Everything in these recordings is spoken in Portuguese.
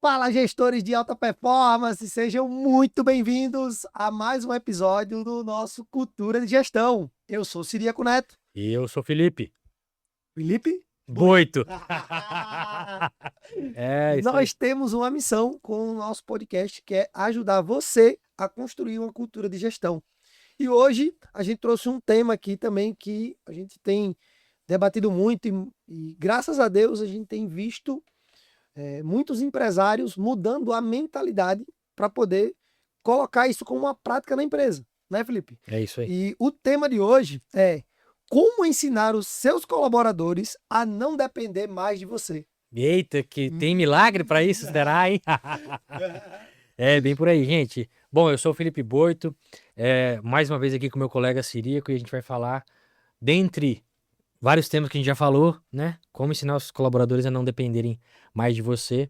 Fala, gestores de alta performance, sejam muito bem-vindos a mais um episódio do nosso Cultura de Gestão. Eu sou Ciríaco Neto. E eu sou Felipe Felipe Boito. Boito. É isso aí. Nós temos uma missão com o nosso podcast que é ajudar você a construir uma cultura de gestão. E hoje a gente trouxe um tema aqui também que a gente tem debatido muito e graças a Deus a gente tem visto muitos empresários mudando a mentalidade para poder colocar isso como uma prática na empresa, né, Felipe? É isso aí. E o tema de hoje é como ensinar os seus colaboradores a não depender mais de você. Eita, que tem milagre pra isso, será, hein? É bem por aí, gente. Bom, eu sou o Felipe Boito, mais uma vez aqui com meu colega Ciríaco, e a gente vai falar, dentre vários temas que a gente já falou, né? Como ensinar os colaboradores a não dependerem mais de você.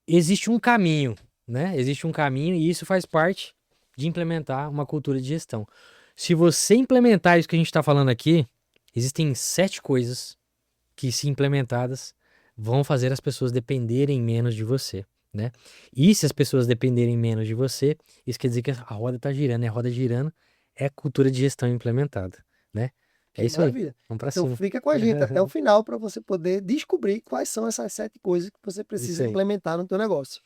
Existe um caminho, né? Existe um caminho e isso faz parte de implementar uma cultura de gestão. Se você implementar isso que a gente está falando aqui, existem 7 coisas que, se implementadas, vão fazer as pessoas dependerem menos de você, né? E se as pessoas dependerem menos de você, isso quer dizer que a roda está girando, e a roda girando é cultura de gestão implementada, né? É Que isso aí. maravilha. Vamos para Então cima. fica com a gente até o final para você poder descobrir quais são essas 7 coisas que você Isso precisa aí. implementar no teu negócio.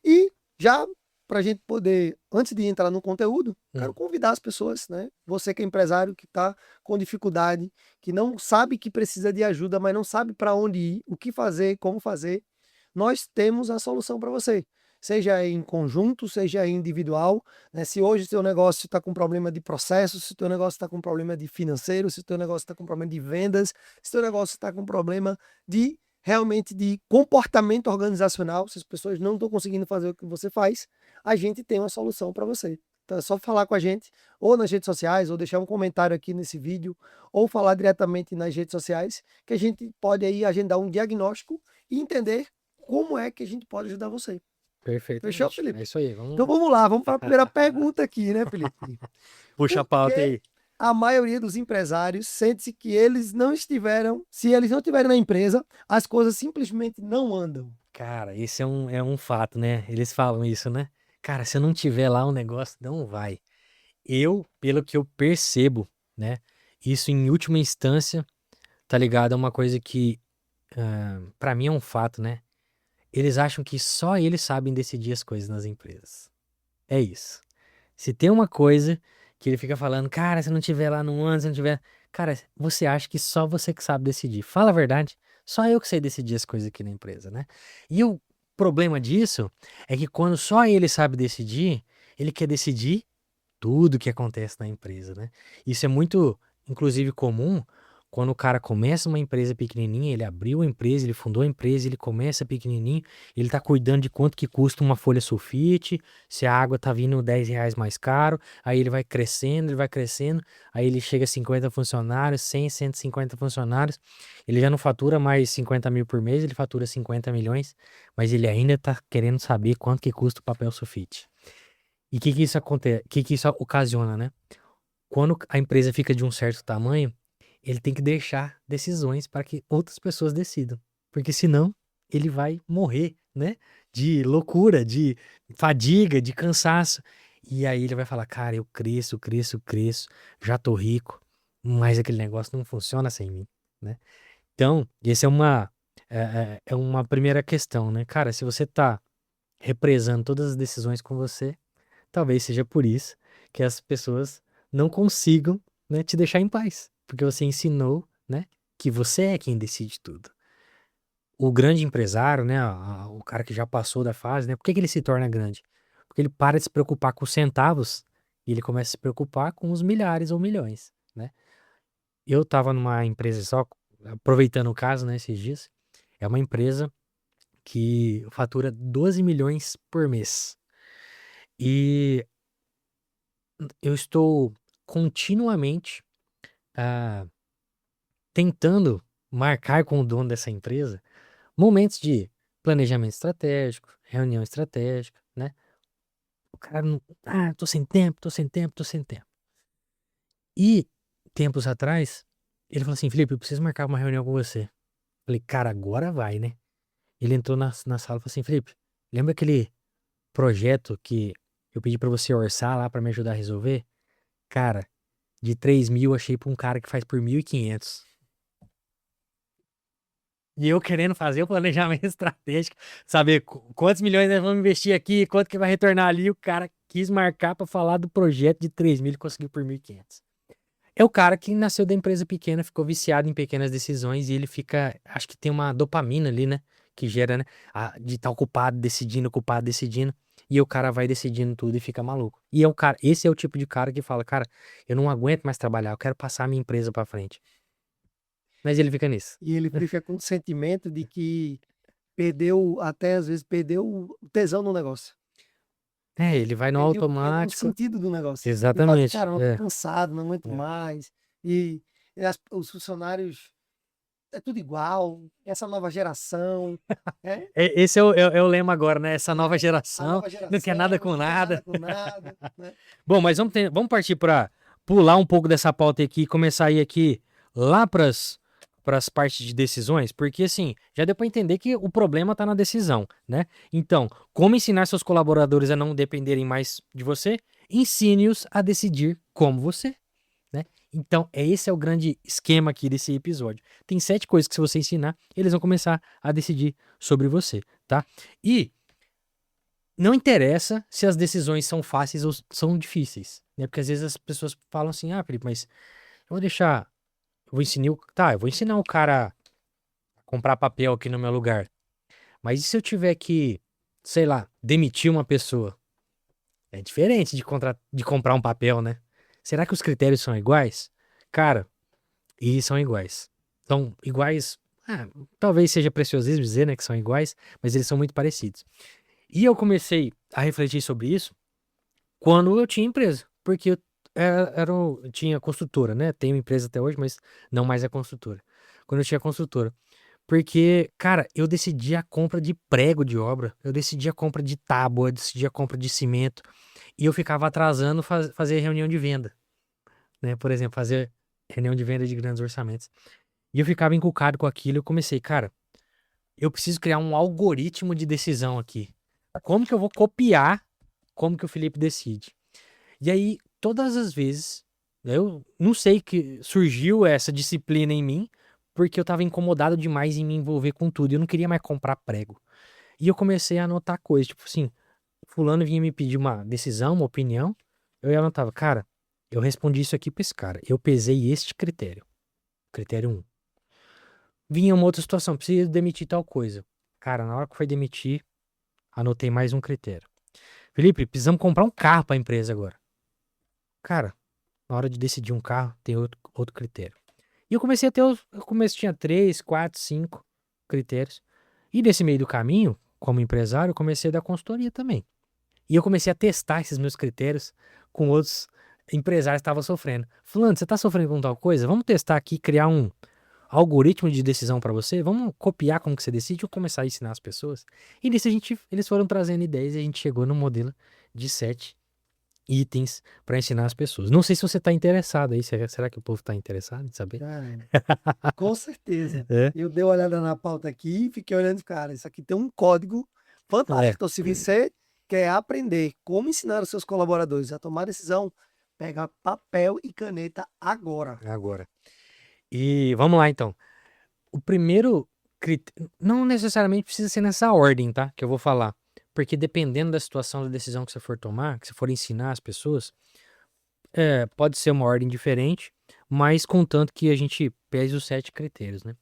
E já para a gente poder, antes de entrar no conteúdo, quero convidar as pessoas, né? Você que é empresário, que está com dificuldade, que não sabe que precisa de ajuda, mas não sabe para onde ir, o que fazer, como fazer, nós temos a solução para você. Seja em conjunto, seja individual, né? Se hoje o seu negócio está com problema de processo, se o teu negócio está com problema de financeiro, se o teu negócio está com problema de vendas, se o teu negócio está com problema de realmente de comportamento organizacional, se as pessoas não estão conseguindo fazer o que você faz, a gente tem uma solução para você. Então é só falar com a gente, ou nas redes sociais, ou deixar um comentário aqui nesse vídeo, ou falar diretamente nas redes sociais, que a gente pode aí agendar um diagnóstico e entender como é que a gente pode ajudar você. Fechou, Perfeitamente. É Felipe? isso aí. Vamos Então lá. vamos lá, vamos para a primeira pergunta aqui, né, Felipe? Puxa a Por pauta que aí. a maioria dos empresários sente que eles não estiveram, se eles não estiverem na empresa, as coisas simplesmente não andam? Cara, esse é um fato, né? Eles falam isso, né? Cara, se eu não tiver lá o negócio, não vai. Pelo que eu percebo, né? Isso em última instância, tá ligado? É uma coisa que, pra mim é um fato, né? Eles acham que só eles sabem decidir as coisas nas empresas. É isso. Se tem uma coisa que ele fica falando, cara, se não tiver lá no ano, se não tiver. Cara, você acha que só você que sabe decidir. Fala a verdade. Só eu que sei decidir as coisas aqui na empresa, né? E o problema disso é que quando só ele sabe decidir, ele quer decidir tudo que acontece na empresa, né? Isso é muito, inclusive, comum quando o cara começa uma empresa pequenininha, ele abriu a empresa, ele fundou a empresa, ele começa pequenininho, ele tá cuidando de quanto que custa uma folha sulfite, se a água tá vindo R$ 10 mais caro, aí ele vai crescendo, aí ele chega a 50 funcionários, 100, 150 funcionários, ele já não fatura mais 50 mil por mês, ele fatura 50 milhões, mas ele ainda tá querendo saber quanto que custa o papel sulfite. E o que que isso acontece? O que que isso ocasiona, né? Quando a empresa fica de um certo tamanho, ele tem que deixar decisões para que outras pessoas decidam, porque senão ele vai morrer, né? De loucura, de fadiga, de cansaço. E aí ele vai falar, cara, eu cresço, cresço, cresço, já tô rico, mas aquele negócio não funciona sem mim, né? Então, essa é uma primeira questão, né? Cara, se você tá represando todas as decisões com você, talvez seja por isso que as pessoas não consigam, né, te deixar em paz, porque você ensinou, né, que você é quem decide tudo. O grande empresário, né, o cara que já passou da fase, né, por que que ele se torna grande? Porque ele para de se preocupar com os centavos e ele começa a se preocupar com os milhares ou milhões, né? Eu estava numa empresa só, aproveitando o caso, né, esses dias, é uma empresa que fatura 12 milhões por mês. E eu estou continuamente ah, tentando marcar com o dono dessa empresa momentos de planejamento estratégico, reunião estratégica, né? O cara não. Ah, tô sem tempo, tô sem tempo, tô sem tempo. E tempos atrás, ele falou assim: Felipe, eu preciso marcar uma reunião com você. Falei, cara, agora vai, né? Ele entrou na sala e falou assim, Felipe, lembra aquele projeto que eu pedi pra você orçar lá pra me ajudar a resolver? Cara, de 3.000 achei pra um cara que faz por 1.500. E eu querendo fazer o planejamento estratégico, saber quantos milhões nós vamos investir aqui, quanto que vai retornar ali. O cara quis marcar pra falar do projeto de 3.000 e conseguiu por 1.500. É o cara que nasceu da empresa pequena, ficou viciado em pequenas decisões e ele fica, acho que tem uma dopamina ali, né? Que gera, né? De estar ocupado, decidindo, ocupado, decidindo. E o cara vai decidindo tudo e fica maluco. E é o cara, esse é o tipo de cara que fala, cara, eu não aguento mais trabalhar, eu quero passar a minha empresa pra frente. Mas ele fica nisso. E ele fica com o sentimento de que perdeu, até às vezes, perdeu o tesão no negócio. É, ele vai no Perdeu o automático. sentido do negócio. Ele fala, Exatamente. cara, eu tô É. cansado, não aguento mais. E os funcionários, é tudo igual, essa nova geração, é, Esse é o lema agora, né? Essa nova a geração nova não quer nada geração com não quer nada. nada com nada, né? Bom, mas vamos partir para pular um pouco dessa pauta aqui e começar a ir aqui lá para as partes de decisões, porque assim, já deu para entender que o problema está na decisão, né? Então, como ensinar seus colaboradores a não dependerem mais de você? Ensine-os a decidir como você, né? Então, esse é o grande esquema aqui desse episódio. Tem 7 coisas que se você ensinar, eles vão começar a decidir sobre você, tá? E não interessa se as decisões são fáceis ou são difíceis, né? Porque às vezes as pessoas falam assim, Felipe, mas eu vou deixar, eu vou ensinar o cara a comprar papel aqui no meu lugar. Mas e se eu tiver que, sei lá, demitir uma pessoa? É diferente de comprar um papel, né? Será que os critérios são iguais? Cara, e são iguais. São iguais, talvez seja preciosismo dizer, né, que são iguais, mas eles são muito parecidos. E eu comecei a refletir sobre isso quando eu tinha empresa, porque eu tinha construtora, né? Tenho empresa até hoje, mas não mais é construtora. Quando eu tinha construtora. Porque, cara, eu decidi a compra de prego de obra, eu decidi a compra de tábua, eu decidi a compra de cimento, e eu ficava atrasando fazer reunião de venda, né? Por exemplo, fazer reunião de venda de grandes orçamentos. E eu ficava encucado com aquilo, eu comecei, cara, eu preciso criar um algoritmo de decisão aqui. Como que eu vou copiar como que o Felipe decide? E aí, todas as vezes, eu não sei que surgiu essa disciplina em mim, porque eu tava incomodado demais em me envolver com tudo. Eu não queria mais comprar prego. E eu comecei a anotar coisas, tipo assim, fulano vinha me pedir uma decisão, uma opinião, eu anotava, cara, eu respondi isso aqui pra esse cara. Eu pesei este critério. Critério um. Vinha uma outra situação, preciso demitir tal coisa. Cara, na hora que foi demitir, anotei mais um critério. Felipe, precisamos comprar um carro pra empresa agora. Cara, na hora de decidir um carro, tem outro critério. E eu comecei a ter eu tinha 3, 4, 5 critérios. E nesse meio do caminho, como empresário, eu comecei a dar consultoria também. E eu comecei a testar esses meus critérios com outros empresários que estavam sofrendo. Fulano, você está sofrendo com tal coisa? Vamos testar aqui, criar um algoritmo de decisão para você? Vamos copiar como que você decide ou começar a ensinar as pessoas? E nisso eles foram trazendo ideias e a gente chegou no modelo de 7 itens para ensinar as pessoas. Não sei se você está interessado aí. Será que o povo está interessado em saber? Cara, com certeza. É. Eu dei uma olhada na pauta aqui e fiquei olhando, cara, isso aqui tem um código fantástico. Então, se você quer aprender como ensinar os seus colaboradores a tomar decisão, pega papel e caneta agora. Agora. E vamos lá, então. O primeiro critério, não necessariamente precisa ser nessa ordem, tá? Que eu vou falar. Porque dependendo da situação da decisão que você for tomar, que você for ensinar as pessoas, pode ser uma ordem diferente, mas contanto que a gente pese os 7 critérios, né?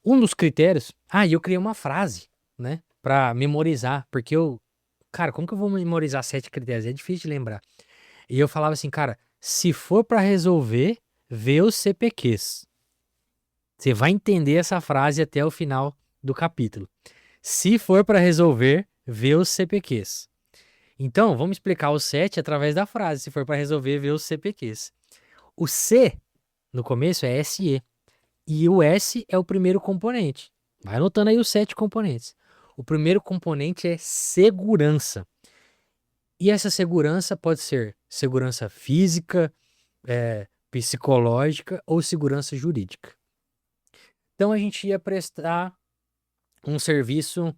Um dos critérios. E eu criei uma frase, né? Pra memorizar. Porque cara, como que eu vou memorizar 7 critérios? É difícil de lembrar. E eu falava assim, cara, se for pra resolver, vê os CPQs. Você vai entender essa frase até o final do capítulo. Se for para resolver, vê os CPQs. Então, vamos explicar o 7 através da frase. Se for para resolver, vê os CPQs. O C, no começo, é SE. E o S é o primeiro componente. Vai anotando aí os 7 componentes. O primeiro componente é segurança. E essa segurança pode ser segurança física, psicológica ou segurança jurídica. Então a gente ia prestar um serviço,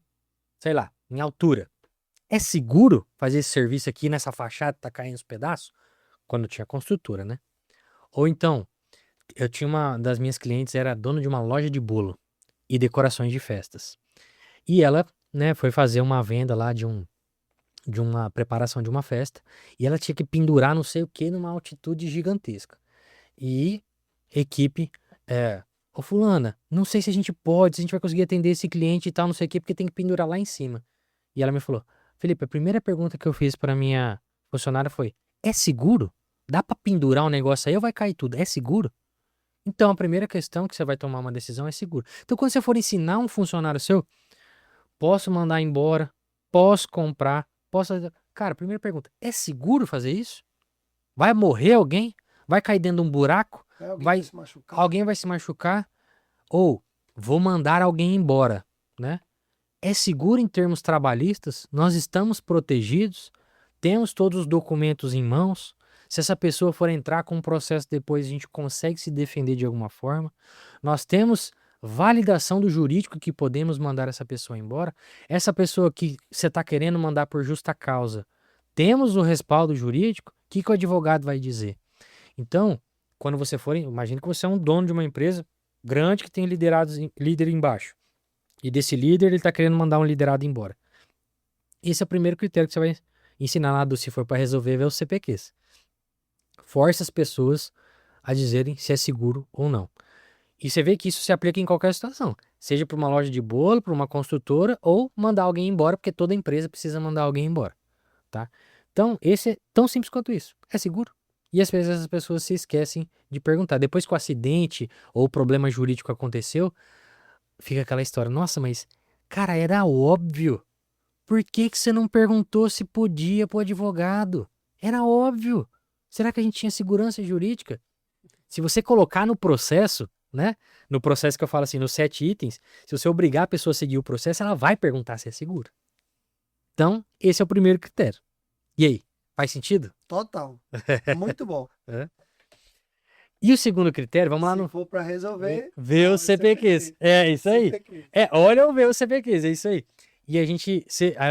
sei lá, em altura. É seguro fazer esse serviço aqui nessa fachada que tá caindo os pedaços? Quando tinha construtora, né? Ou então, eu tinha uma das minhas clientes, era dona de uma loja de bolo e decorações de festas. E ela, né, foi fazer uma venda lá de uma preparação de uma festa e ela tinha que pendurar não sei o que numa altitude gigantesca. E equipe, ô fulana, não sei se a gente pode, se a gente vai conseguir atender esse cliente e tal, não sei o que, porque tem que pendurar lá em cima. E ela me falou, Felipe, a primeira pergunta que eu fiz para minha funcionária foi, é seguro? Dá para pendurar um negócio aí ou vai cair tudo? É seguro? Então, a primeira questão que você vai tomar uma decisão é seguro. Então, quando você for ensinar um funcionário seu, posso mandar embora, posso comprar, posso fazer... Cara, primeira pergunta, é seguro fazer isso? Vai morrer alguém? Vai cair dentro de um buraco? Alguém vai Vai... se machucar. Alguém vai se machucar? Ou vou mandar alguém embora, né? É seguro em termos trabalhistas? Nós estamos protegidos? Temos todos os documentos em mãos? Se essa pessoa for entrar com um processo depois, a gente consegue se defender de alguma forma? Nós temos validação do jurídico que podemos mandar essa pessoa embora? Essa pessoa que você está querendo mandar por justa causa, temos o respaldo jurídico? O que o advogado vai dizer? Então, quando você for, imagine que você é um dono de uma empresa grande que tem líder embaixo. E desse líder, ele está querendo mandar um liderado embora. Esse é o primeiro critério que você vai ensinar lá do se for para resolver, é os CPQs. Força as pessoas a dizerem se é seguro ou não. E você vê que isso se aplica em qualquer situação. Seja para uma loja de bolo, para uma construtora, ou mandar alguém embora, porque toda empresa precisa mandar alguém embora. Tá? Então, esse é tão simples quanto isso. É seguro? E às vezes as pessoas se esquecem de perguntar. Depois que o acidente ou o problema jurídico aconteceu, fica aquela história. Nossa, mas, cara, era óbvio. Por que que você não perguntou se podia pro advogado? Era óbvio. Será que a gente tinha segurança jurídica? Se você colocar no processo, né? No processo que eu falo assim, nos 7 itens, se você obrigar a pessoa a seguir o processo, ela vai perguntar se é seguro. Então, esse é o primeiro critério. E aí, faz sentido? Total. Muito bom. É. E o segundo critério, vamos lá Se no... for para resolver, Ver os CPQs. É isso aí. CPQ. Olha o ver os CPQs, é isso aí. E a gente,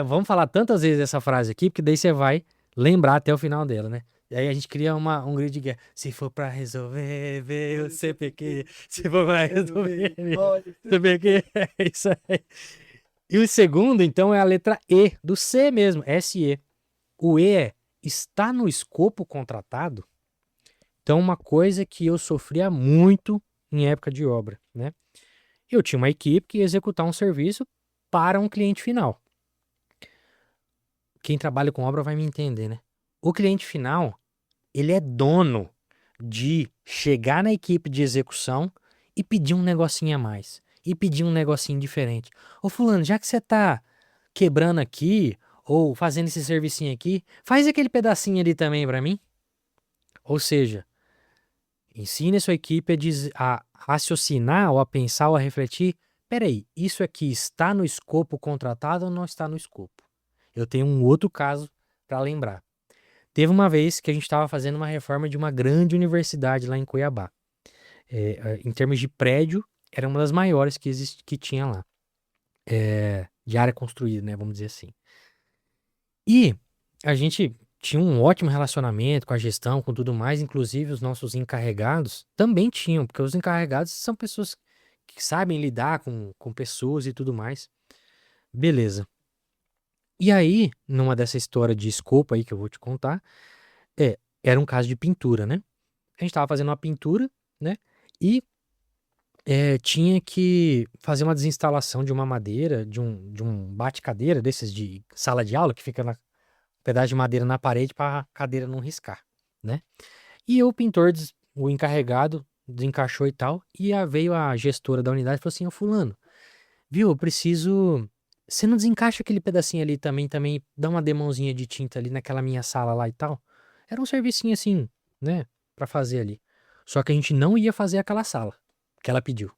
vamos falar tantas vezes essa frase aqui, porque daí você vai lembrar até o final dela, né? E aí a gente cria um grito de guerra. Se for pra resolver, vê o CPQ. Se for pra resolver, vê o CPQ. É isso aí. E o segundo, então, é a letra E, do C mesmo, SE. O E é, está no escopo contratado? Então, uma coisa que eu sofria muito em época de obra, né? Eu tinha uma equipe que ia executar um serviço para um cliente final. Quem trabalha com obra vai me entender, né? O cliente final, ele é dono de chegar na equipe de execução e pedir um negocinho a mais. E pedir um negocinho diferente. Ô fulano, já que você tá quebrando aqui, ou fazendo esse servicinho aqui, faz aquele pedacinho ali também para mim. Ou seja, ensine a sua equipe a raciocinar, ou a pensar, ou a refletir. Peraí, isso aqui está no escopo contratado ou não está no escopo? Eu tenho um outro caso para lembrar. Teve uma vez que a gente estava fazendo uma reforma de uma grande universidade lá em Cuiabá. Em termos de prédio, era uma das maiores que tinha lá. De área construída, né? Vamos dizer assim. E a gente tinha um ótimo relacionamento com a gestão, com tudo mais, inclusive os nossos encarregados também tinham, porque os encarregados são pessoas que sabem lidar com pessoas e tudo mais. Beleza. E aí, numa dessa história de escopo aí que eu vou te contar, era um caso de pintura, né? A gente tava fazendo uma pintura, né? E tinha que fazer uma desinstalação de uma madeira, de um bate-cadeira desses de sala de aula, que fica na pedaço de madeira na parede para a cadeira não riscar, né? E o pintor, o encarregado, desencaixou e tal, e veio a gestora da unidade e falou assim, ô fulano, viu, eu preciso... Você não desencaixa aquele pedacinho ali também, dá uma demãozinha de tinta ali naquela minha sala lá e tal? Era um servicinho assim, né, pra fazer ali. Só que a gente não ia fazer aquela sala que ela pediu.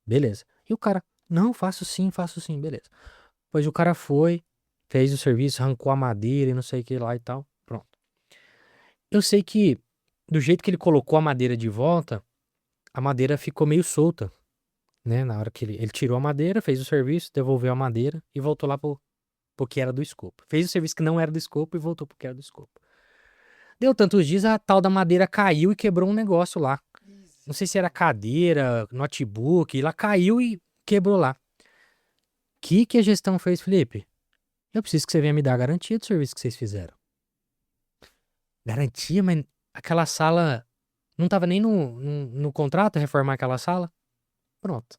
Beleza. E o cara, não, faço sim, beleza. Pois o cara foi, fez o serviço, arrancou a madeira e não sei o que lá e tal. Pronto. Eu sei que, do jeito que ele colocou a madeira de volta, a madeira ficou meio solta, né? Na hora que ele tirou a madeira, fez o serviço, devolveu a madeira e voltou lá pro que era do escopo. Fez o serviço que não era do escopo e voltou pro que era do escopo. Deu tantos dias, a tal da madeira caiu e quebrou um negócio lá. Não sei se era cadeira, notebook, ela caiu e quebrou lá. O que a gestão fez, Felipe? Eu preciso que você venha me dar a garantia do serviço que vocês fizeram. Garantia, mas aquela sala não estava nem no contrato reformar aquela sala? Pronto.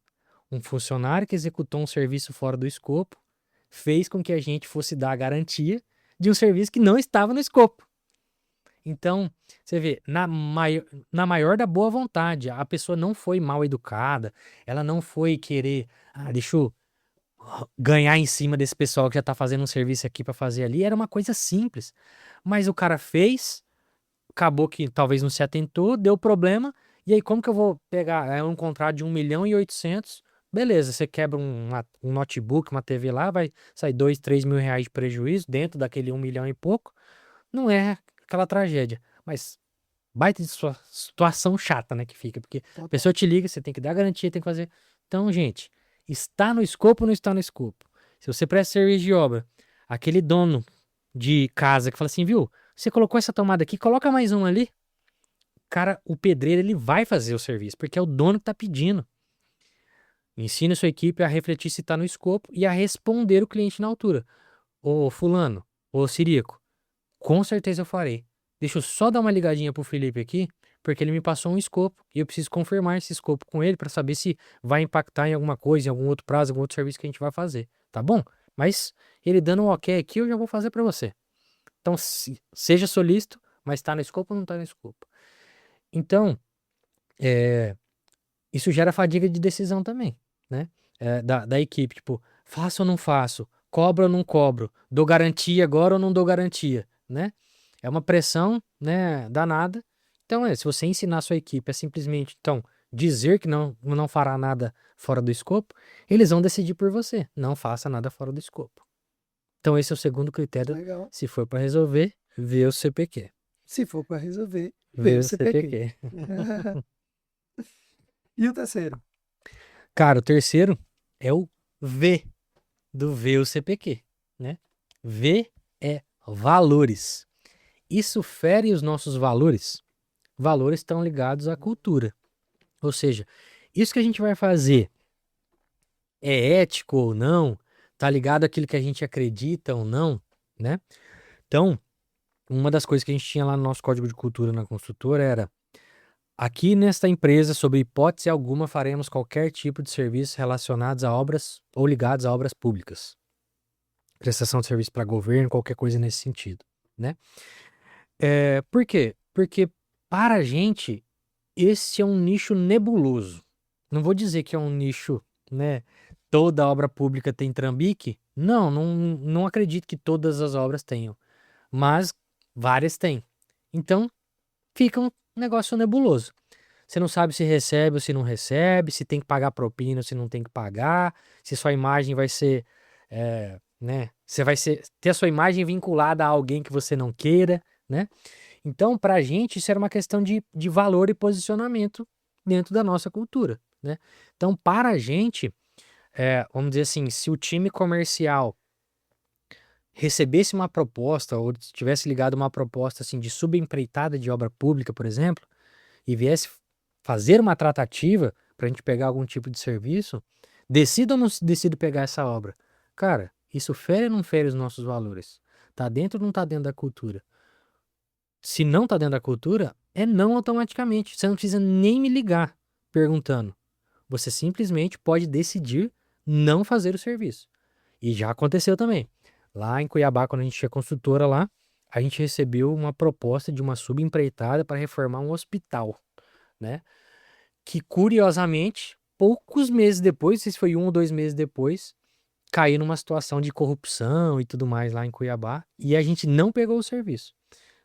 Um funcionário que executou um serviço fora do escopo fez com que a gente fosse dar a garantia de um serviço que não estava no escopo. Então, você vê, na maior da boa vontade, a pessoa não foi mal educada, ela não foi querer, deixa eu ganhar em cima desse pessoal que já tá fazendo um serviço aqui para fazer ali, era uma coisa simples. Mas o cara fez, acabou que talvez não se atentou, deu problema, e aí como que eu vou pegar um contrato de 1.800.000? Beleza, você quebra um notebook, uma TV lá, vai sair 2, 3 mil reais de prejuízo dentro daquele 1 milhão e pouco. Não é aquela tragédia, mas baita de situação chata, né, que fica, porque a pessoa te liga, você tem que dar garantia, tem que fazer. Então, gente, está no escopo ou não está no escopo? Se você presta serviço de obra, aquele dono de casa que fala assim, viu, você colocou essa tomada aqui, coloca mais uma ali. Cara, o pedreiro, ele vai fazer o serviço, porque é o dono que tá pedindo. Ensine a sua equipe a refletir se está no escopo e a responder o cliente na altura. Ô fulano, ô Sirico, com certeza eu farei. Deixa eu só dar uma ligadinha pro Felipe aqui, porque ele me passou um escopo e eu preciso confirmar esse escopo com ele para saber se vai impactar em alguma coisa, em algum outro prazo, algum outro serviço que a gente vai fazer, tá bom? Mas ele dando um ok aqui, eu já vou fazer para você. Então, seja solícito, mas tá no escopo ou não tá no escopo? Então, isso gera fadiga de decisão também, né? Da equipe, tipo, faço ou não faço? Cobro ou não cobro? Dou garantia agora ou não dou garantia, né? É uma pressão, né, danada. Então, se você ensinar a sua equipe a simplesmente, então, dizer que não fará nada fora do escopo, eles vão decidir por você. Não faça nada fora do escopo. Então, esse é o segundo critério. Legal. Se for para resolver, vê o CPQ. Se for para resolver, Vê vê o o CPQ. CPQ. E o terceiro? Cara, o terceiro é o V do V o CPQ, né? V é valores. Isso fere os nossos valores. Valores estão ligados à cultura. Ou seja, isso que a gente vai fazer é ético ou não? Tá ligado àquilo que a gente acredita ou não, né? Então, uma das coisas que a gente tinha lá no nosso código de cultura na construtora era: aqui nesta empresa, sob hipótese alguma, faremos qualquer tipo de serviço relacionados a obras ou ligados a obras públicas. Prestação de serviço para governo, qualquer coisa nesse sentido, né? Por quê? Porque para a gente, esse é um nicho nebuloso. Não vou dizer que é um nicho, né? Toda obra pública tem trambique. Não acredito que todas as obras tenham, mas várias têm. Então, fica um negócio nebuloso. Você não sabe se recebe ou se não recebe, se tem que pagar propina ou se não tem que pagar, se sua imagem vai ser, né? Você vai ter a sua imagem vinculada a alguém que você não queira, né? Então, pra gente, isso era uma questão de valor e posicionamento dentro da nossa cultura, né? Então, para a gente, vamos dizer assim, se o time comercial recebesse uma proposta ou tivesse ligado uma proposta assim de subempreitada de obra pública, por exemplo, e viesse fazer uma tratativa para a gente pegar algum tipo de serviço, decida ou não decida pegar essa obra? Cara, isso fere ou não fere os nossos valores? Tá dentro ou não tá dentro da cultura? Se não tá dentro da cultura, é não automaticamente. Você não precisa nem me ligar perguntando. Você simplesmente pode decidir não fazer o serviço. E já aconteceu também. Lá em Cuiabá, quando a gente tinha construtora lá, a gente recebeu uma proposta de uma subempreitada para reformar um hospital, né? Que curiosamente, poucos meses depois, não sei se foi 1 ou 2 meses depois, caiu numa situação de corrupção e tudo mais lá em Cuiabá, e a gente não pegou o serviço,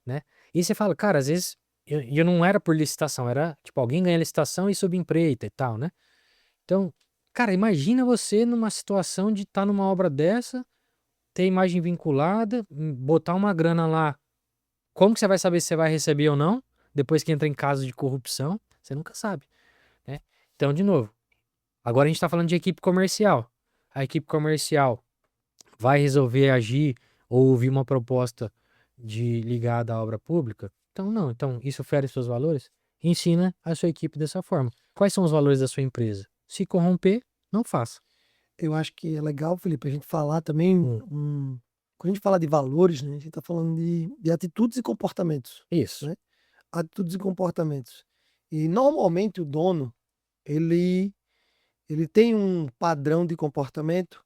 né? E você fala, cara, às vezes eu não era por licitação, era tipo alguém ganha licitação e subempreita e tal, né? Então, cara, imagina você numa situação de estar numa obra dessa, ter imagem vinculada, botar uma grana lá. Como que você vai saber se você vai receber ou não? Depois que entra em caso de corrupção, você nunca sabe, né? Então, de novo, Agora a gente está falando de equipe comercial. A equipe comercial vai resolver agir ou ouvir uma proposta ligada à obra pública? Então, não. Então, isso fere seus valores? Ensina a sua equipe dessa forma. Quais são os valores da sua empresa? Se corromper, não faça. Eu acho que é legal, Felipe, a gente falar também, quando a gente fala de valores, né, a gente está falando de atitudes e comportamentos, Isso. né? Atitudes e comportamentos. E normalmente o dono, ele, ele tem um padrão de comportamento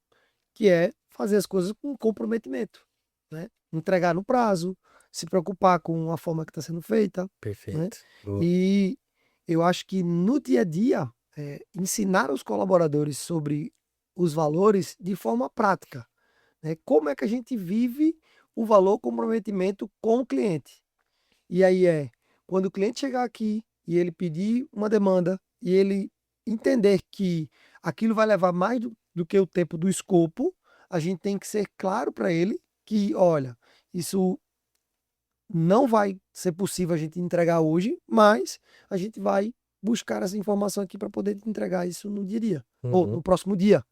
que é fazer as coisas com comprometimento, né? Entregar no prazo, se preocupar com a forma que está sendo feita, né? Perfeito. Boa. E eu acho que no dia a dia, ensinar os colaboradores sobre os valores de forma prática, né? Como é que a gente vive o valor comprometimento com o cliente? E aí quando o cliente chegar aqui e ele pedir uma demanda e ele entender que aquilo vai levar mais do que o tempo do escopo, a gente tem que ser claro para ele que, olha, isso não vai ser possível a gente entregar hoje, mas a gente vai buscar essa informação aqui para poder te entregar isso no dia a dia, ou no próximo dia,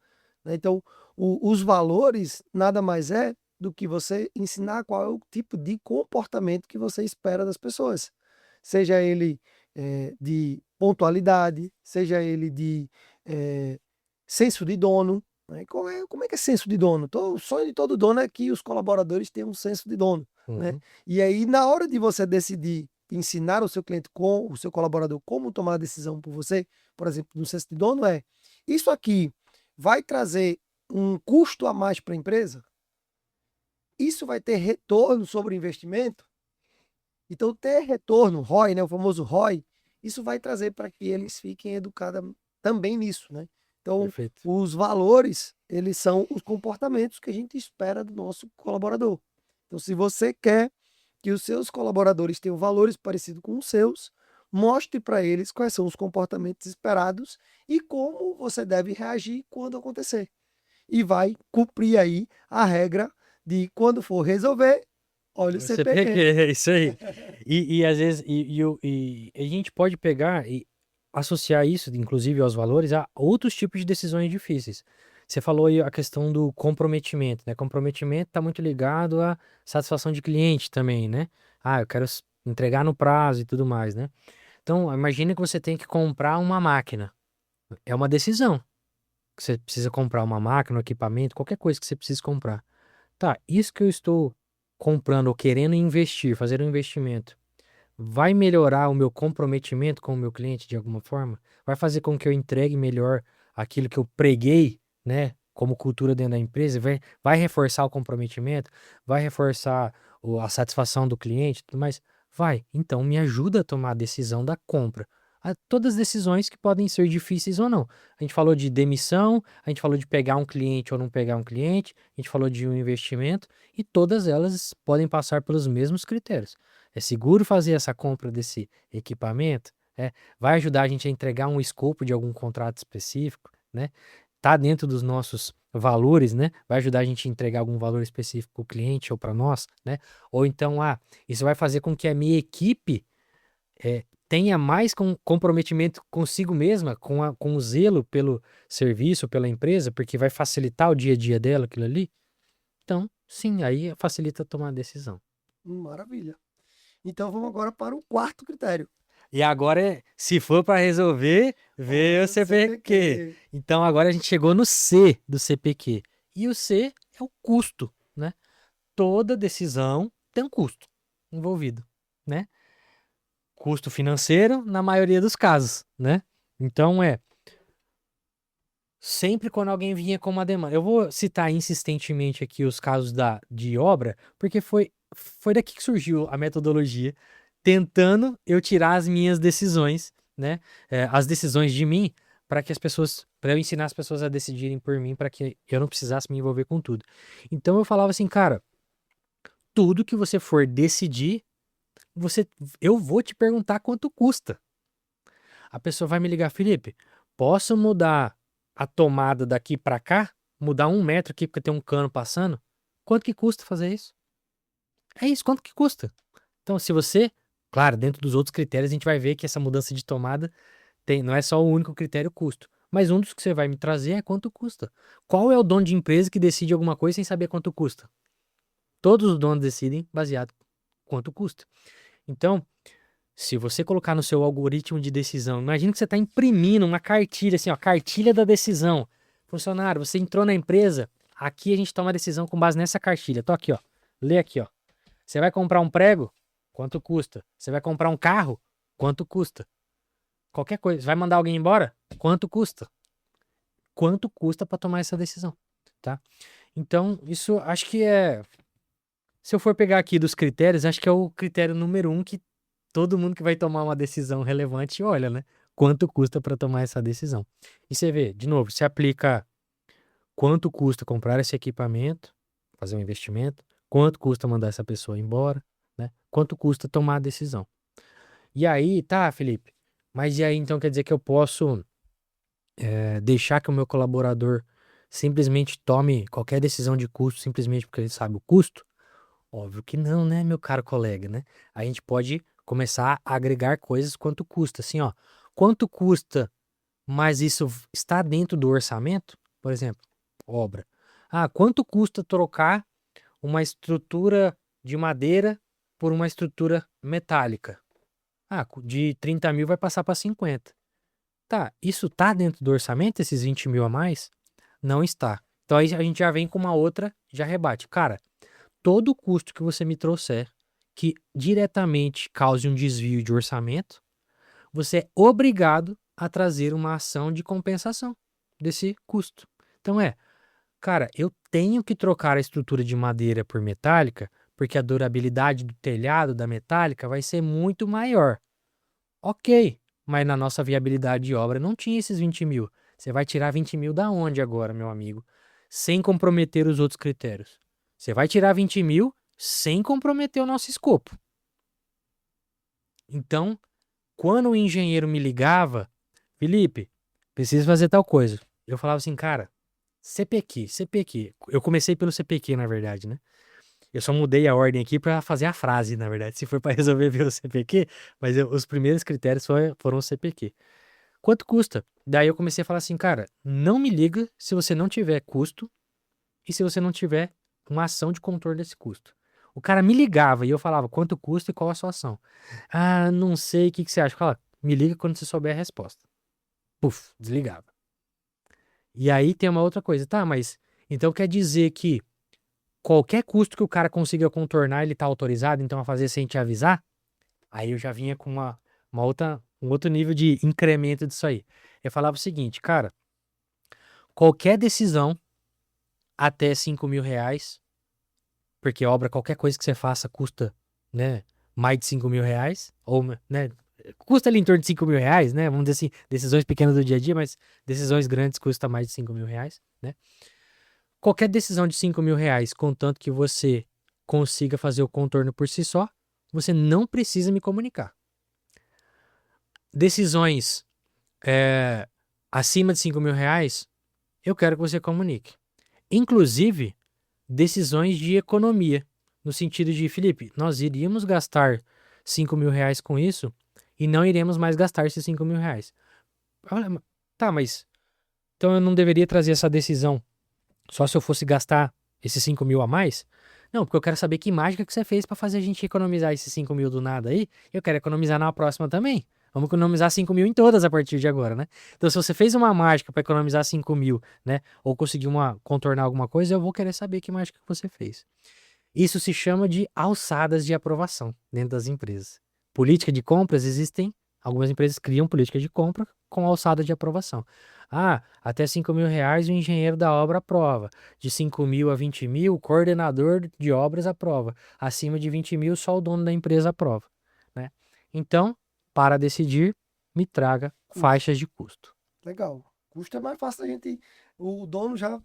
né? Então, os valores nada mais é do que você ensinar qual é o tipo de comportamento que você espera das pessoas. Seja ele de pontualidade, seja ele de senso de dono, né? Como é que é senso de dono? Então, o sonho de todo dono é que os colaboradores tenham um senso de dono, né? E aí, na hora de você decidir ensinar o seu cliente, com o seu colaborador, como tomar a decisão por você, por exemplo, no senso de dono isso aqui vai trazer um custo a mais para a empresa? Isso vai ter retorno sobre o investimento? Então, ter retorno, ROI, né, o famoso ROI, isso vai trazer para que eles fiquem educados também nisso, né? Então, Perfeito. os valores, eles são os comportamentos que a gente espera do nosso colaborador. Então, se você quer que os seus colaboradores tenham valores parecidos com os seus, mostre para eles quais são os comportamentos esperados e como você deve reagir quando acontecer. E vai cumprir aí a regra de quando for resolver, olha o CPQ. É isso aí. E às vezes e a gente pode pegar e associar isso, inclusive aos valores, a outros tipos de decisões difíceis. Você falou aí a questão do comprometimento, né? Comprometimento está muito ligado à satisfação de cliente também, né? Ah, eu quero entregar no prazo e tudo mais, né? Então, imagine que você tem que comprar uma máquina. É uma decisão. Que você precisa comprar uma máquina, um equipamento, qualquer coisa que você precise comprar. Tá, isso que eu estou comprando ou querendo investir, fazer um investimento, vai melhorar o meu comprometimento com o meu cliente de alguma forma? Vai fazer com que eu entregue melhor aquilo que eu preguei, né, como cultura dentro da empresa? Vai reforçar o comprometimento? Vai reforçar a satisfação do cliente e tudo mais? Vai. Então, me ajuda a tomar a decisão da compra. Todas as decisões que podem ser difíceis ou não. A gente falou de demissão, a gente falou de pegar um cliente ou não pegar um cliente, a gente falou de um investimento, e todas elas podem passar pelos mesmos critérios. É seguro fazer essa compra desse equipamento? Vai ajudar a gente a entregar um escopo de algum contrato específico, né? Tá dentro dos nossos valores, né? Vai ajudar a gente a entregar algum valor específico para o cliente ou para nós, né? Ou então, isso vai fazer com que a minha equipe tenha mais comprometimento consigo mesma, com o zelo pelo serviço, pela empresa, porque vai facilitar o dia a dia dela, aquilo ali. Então, sim, aí facilita tomar a decisão. Maravilha. Então vamos agora para o quarto critério. E agora, se for para resolver, vê Olha o o CPQ. Então agora a gente chegou no C do CPQ. E o C é o custo, né? Toda decisão tem um custo envolvido, né? Custo financeiro na maioria dos casos, né? Então sempre quando alguém vinha com uma demanda. Eu vou citar insistentemente aqui os casos de obra, porque foi daqui que surgiu a metodologia, tentando eu tirar as minhas decisões, né? As decisões de mim, para eu ensinar as pessoas a decidirem por mim, para que eu não precisasse me envolver com tudo. Então eu falava assim, cara, tudo que você for decidir, eu vou te perguntar quanto custa. A pessoa vai me ligar, Felipe, posso mudar a tomada daqui para cá? Mudar 1 metro aqui porque tem um cano passando? Quanto que custa fazer isso? É isso, quanto que custa? Então, se você, claro, dentro dos outros critérios, a gente vai ver que essa mudança de tomada não é só o único critério custo. Mas um dos que você vai me trazer é quanto custa. Qual é o dono de empresa que decide alguma coisa sem saber quanto custa? Todos os donos decidem baseado em quanto custa. Então, se você colocar no seu algoritmo de decisão, imagina que você está imprimindo uma cartilha, assim, ó, cartilha da decisão. Funcionário, você entrou na empresa, aqui a gente toma a decisão com base nessa cartilha. Tô aqui, ó. Lê aqui, ó. Você vai comprar um prego? Quanto custa? Você vai comprar um carro? Quanto custa? Qualquer coisa. Vai mandar alguém embora? Quanto custa? Quanto custa para tomar essa decisão, tá? Então, isso acho que é... Se eu for pegar aqui dos critérios, acho que é o critério número 1 que todo mundo que vai tomar uma decisão relevante olha, né? Quanto custa para tomar essa decisão. E você vê, de novo, se aplica quanto custa comprar esse equipamento, fazer um investimento, quanto custa mandar essa pessoa embora, né? Quanto custa tomar a decisão. E aí, tá, Felipe, mas e aí então quer dizer que eu posso deixar que o meu colaborador simplesmente tome qualquer decisão de custo simplesmente porque ele sabe o custo? Óbvio que não, né, meu caro colega, né? A gente pode começar a agregar coisas quanto custa, assim, ó. Quanto custa, mas isso está dentro do orçamento? Por exemplo, obra. Ah, quanto custa trocar uma estrutura de madeira por uma estrutura metálica? Ah, de 30 mil vai passar para 50. Tá, isso tá dentro do orçamento, esses 20 mil a mais? Não está. Então aí a gente já vem com uma outra, já rebate. Cara, todo custo que você me trouxer que diretamente cause um desvio de orçamento, você é obrigado a trazer uma ação de compensação desse custo. Então cara, eu tenho que trocar a estrutura de madeira por metálica, porque a durabilidade do telhado da metálica vai ser muito maior. Ok, mas na nossa viabilidade de obra não tinha esses 20 mil. Você vai tirar 20 mil da onde agora, meu amigo? Sem comprometer os outros critérios. Você vai tirar 20 mil sem comprometer o nosso escopo. Então, quando o engenheiro me ligava, Felipe, preciso fazer tal coisa. Eu falava assim, cara, CPQ. Eu comecei pelo CPQ, na verdade, né? Eu só mudei a ordem aqui para fazer a frase, na verdade. Se for para resolver pelo CPQ, mas os primeiros critérios foram o CPQ. Quanto custa? Daí eu comecei a falar assim, cara, não me liga se você não tiver custo e se você não tiver uma ação de contorno desse custo. O cara me ligava e eu falava quanto custa e qual a sua ação. Ah, não sei, o que você acha? Fala, me liga quando você souber a resposta. Puf, desligava. E aí tem uma outra coisa, tá, mas então quer dizer que qualquer custo que o cara consiga contornar, ele tá autorizado então a fazer sem te avisar? Aí eu já vinha com um outro nível de incremento disso aí. Eu falava o seguinte, cara, qualquer decisão até 5 mil reais, porque obra, qualquer coisa que você faça custa, né, mais de 5 mil reais, ou, né, custa ali em torno de 5 mil reais, né, vamos dizer assim, decisões pequenas do dia a dia, mas decisões grandes custa mais de 5 mil reais, né. Qualquer decisão de 5 mil reais, contanto que você consiga fazer o contorno por si só, você não precisa me comunicar. Decisões acima de 5 mil reais, eu quero que você comunique. Inclusive, decisões de economia, no sentido de, Felipe, nós iríamos gastar 5 mil reais com isso e não iremos mais gastar esses 5 mil reais. Tá, mas então eu não deveria trazer essa decisão só se eu fosse gastar esses 5 mil a mais? Não, porque eu quero saber que mágica que você fez para fazer a gente economizar esses 5 mil do nada aí. Eu quero economizar na próxima também. Vamos economizar 5 mil em todas a partir de agora, né? Então, se você fez uma mágica para economizar 5 mil, né? Ou conseguir contornar alguma coisa, eu vou querer saber que mágica que você fez. Isso se chama de alçadas de aprovação dentro das empresas. Política de compras existem, algumas empresas criam política de compra com alçada de aprovação. Ah, até 5 mil reais o engenheiro da obra aprova. De 5 mil a 20 mil, o coordenador de obras aprova. Acima de 20 mil, só o dono da empresa aprova. Né? Então, para decidir, me traga faixas de custo. Legal. Custo é mais fácil da gente. O dono já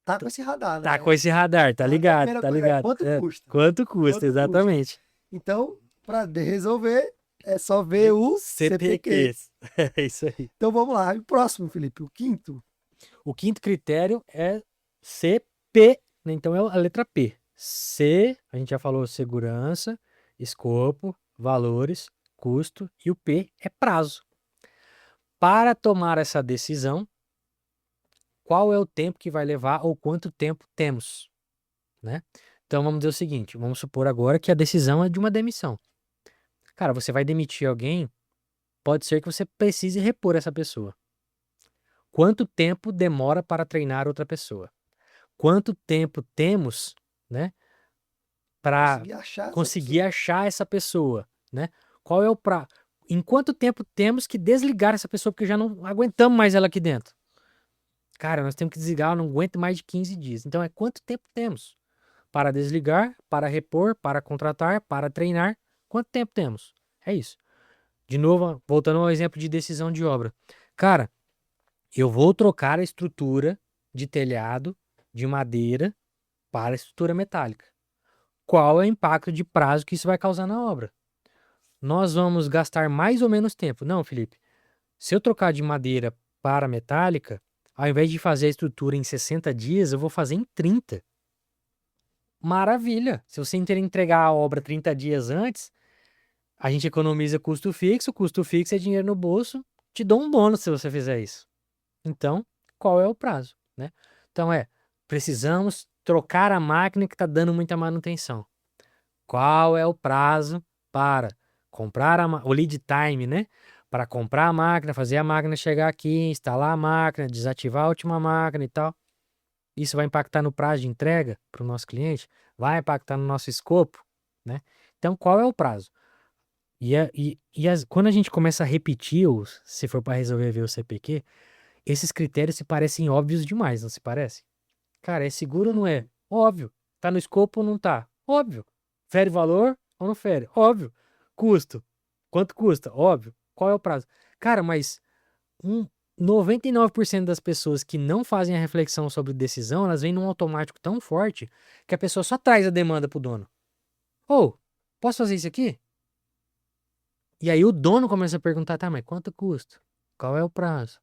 tá com esse radar, Tá né? com esse radar, tá A ligado, primeira tá coisa é ligado. quanto custa? Quanto custa, Quanto custa? exatamente. Então, para resolver, é só ver o CPQ. CPQs. É isso aí. Então vamos lá. E o próximo, Felipe, o quinto. O quinto critério é CP, né? Então é a letra P. C, a gente já falou segurança, escopo, valores, custo, e o P é prazo. para tomar essa decisão, qual é o tempo que vai levar ou quanto tempo temos, né? Então vamos dizer o seguinte, vamos supor agora que a decisão é de uma demissão. Cara, você vai demitir alguém, pode ser que você precise repor essa pessoa. Quanto tempo demora para treinar outra pessoa? Quanto tempo temos, né, para Conseguir achar essa conseguir pessoa. achar essa pessoa, né? Qual é o pra... Em quanto tempo temos que desligar essa pessoa porque já não aguentamos mais ela aqui dentro? Cara, nós temos que desligar, eu não aguento mais de 15 dias. Então é quanto tempo temos para desligar, para repor, para contratar, para treinar? Quanto tempo temos? É isso. De novo, voltando ao exemplo de decisão de obra. Cara, eu vou trocar a estrutura de telhado de madeira para a estrutura metálica. Qual é o impacto de prazo que isso vai causar na obra? Nós vamos gastar mais ou menos tempo? Não, Felipe. Se eu trocar de madeira para metálica, ao invés de fazer a estrutura em 60 dias, eu vou fazer em 30. Maravilha! Se você entregar a obra 30 dias antes, a gente economiza custo fixo é dinheiro no bolso, te dou um bônus se você fizer isso. Então, qual é o prazo, né? Então precisamos trocar a máquina que está dando muita manutenção. Qual é o prazo para comprar o lead time, né? Para comprar a máquina, fazer a máquina chegar aqui, instalar a máquina, desativar a última máquina e tal. Isso vai impactar no prazo de entrega para o nosso cliente? Vai impactar no nosso escopo, né? Então, qual é o prazo? Quando a gente começa a repetir, se for para resolver ver o CPQ, esses critérios se parecem óbvios demais, não se parece? Cara, é seguro ou não é? Óbvio. Tá no escopo ou não tá? Óbvio. Fere valor ou não fere? Óbvio. Custo. Quanto custa? Óbvio. Qual é o prazo? Cara, mas 99% das pessoas que não fazem a reflexão sobre decisão, elas vêm num automático tão forte que a pessoa só traz a demanda pro dono. Posso fazer isso aqui? E aí o dono começa a perguntar, tá, mas quanto custa? Qual é o prazo?